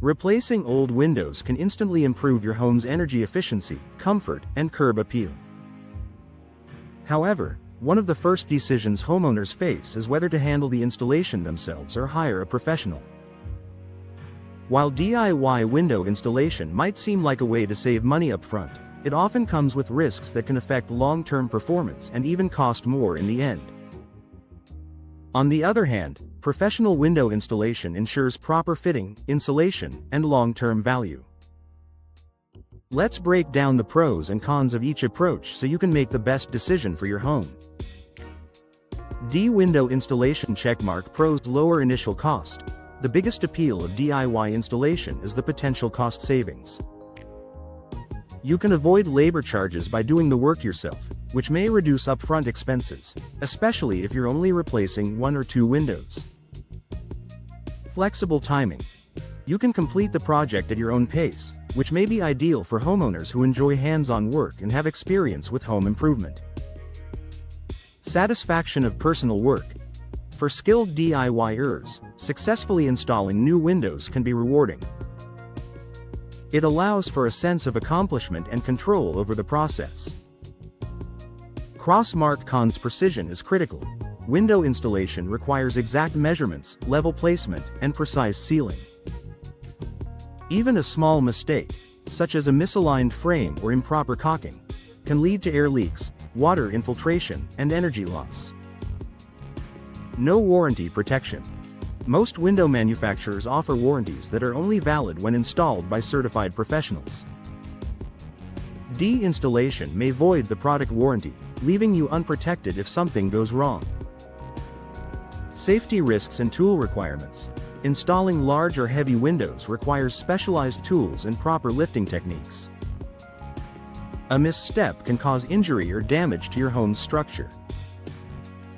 Replacing old windows can instantly improve your home's energy efficiency, comfort, and curb appeal. However, one of the first decisions homeowners face is whether to handle the installation themselves or hire a professional. While DIY window installation might seem like a way to save money upfront, it often comes with risks that can affect long-term performance and even cost more in the end. On the other hand, professional window installation ensures proper fitting, insulation, and long-term value. Let's break down the pros and cons of each approach so you can make the best decision for your home. Window installation checkmark. Pros. Lower initial cost. The biggest appeal of DIY installation is the potential cost savings. You can avoid labor charges by doing the work yourself, which may reduce upfront expenses, especially if you're only replacing one or two windows. Flexible timing. You can complete the project at your own pace, which may be ideal for homeowners who enjoy hands-on work and have experience with home improvement. Satisfaction of personal work. For skilled DIYers, successfully installing new windows can be rewarding. It allows for a sense of accomplishment and control over the process. Cross-mark. Cons. Precision is critical. Window installation requires exact measurements, level placement, and precise sealing. Even a small mistake, such as a misaligned frame or improper caulking, can lead to air leaks, water infiltration, and energy loss. No warranty protection. Most window manufacturers offer warranties that are only valid when installed by certified professionals. Installation may void the product warranty, leaving you unprotected if something goes wrong. Safety risks and tool requirements. Installing large or heavy windows requires specialized tools and proper lifting techniques. A misstep can cause injury or damage to your home's structure.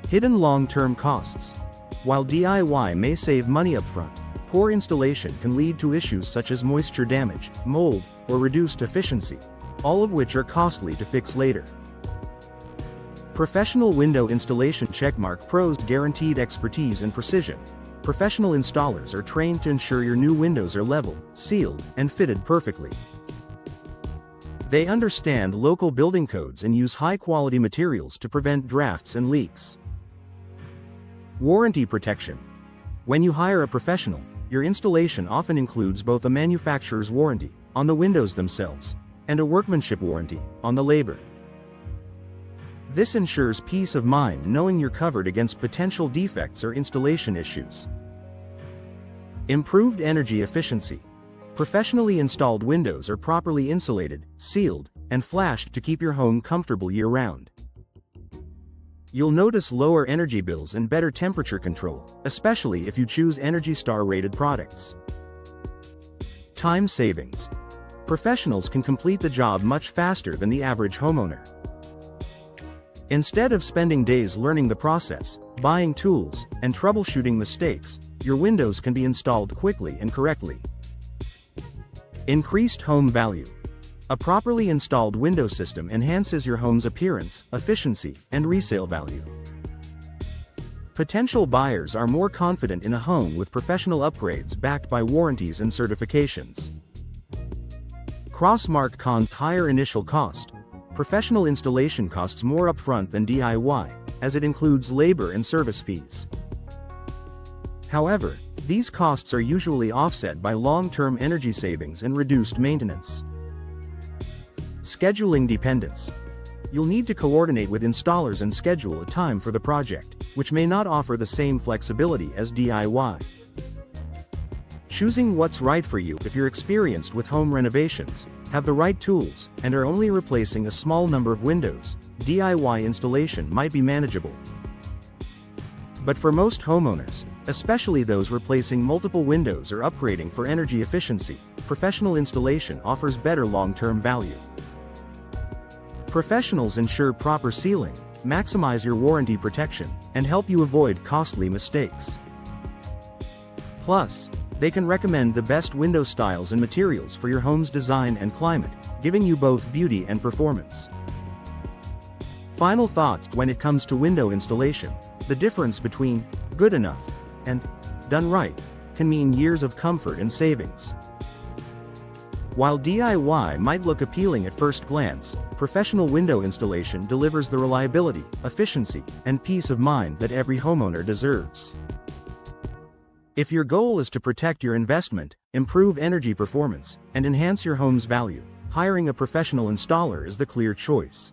Hidden long-term costs. While DIY may save money upfront, poor installation can lead to issues such as moisture damage, mold, or reduced efficiency, all of which are costly to fix later. Professional window installation checkmark. Pros. Guaranteed expertise and precision. Professional installers are trained to ensure your new windows are level, sealed, and fitted perfectly. They understand local building codes and use high-quality materials to prevent drafts and leaks. Warranty protection. When you hire a professional, your installation often includes both a manufacturer's warranty on the windows themselves and a workmanship warranty on the labor. This ensures peace of mind knowing you're covered against potential defects or installation issues. Improved energy efficiency. Professionally installed windows are properly insulated, sealed, and flashed to keep your home comfortable year-round. You'll notice lower energy bills and better temperature control, especially if you choose Energy Star-rated products. Time savings. Professionals can complete the job much faster than the average homeowner. Instead of spending days learning the process, buying tools, and troubleshooting mistakes, your windows can be installed quickly and correctly. Increased home value. A properly installed window system enhances your home's appearance, efficiency, and resale value. Potential buyers are more confident in a home with professional upgrades backed by warranties and certifications. Cross-mark. Cons. Higher initial cost. Professional installation costs more upfront than DIY, as it includes labor and service fees. However, these costs are usually offset by long-term energy savings and reduced maintenance. Scheduling dependence. You'll need to coordinate with installers and schedule a time for the project, which may not offer the same flexibility as DIY. Choosing what's right for you. If you're experienced with home renovations, have the right tools, and are only replacing a small number of windows, DIY installation might be manageable. But for most homeowners, especially those replacing multiple windows or upgrading for energy efficiency, professional installation offers better long-term value. Professionals ensure proper sealing, maximize your warranty protection, and help you avoid costly mistakes. Plus, they can recommend the best window styles and materials for your home's design and climate, giving you both beauty and performance. Final thoughts. When it comes to window installation, the difference between good enough and done right can mean years of comfort and savings. While DIY might look appealing at first glance, professional window installation delivers the reliability, efficiency, and peace of mind that every homeowner deserves. If your goal is to protect your investment, improve energy performance, and enhance your home's value, hiring a professional installer is the clear choice.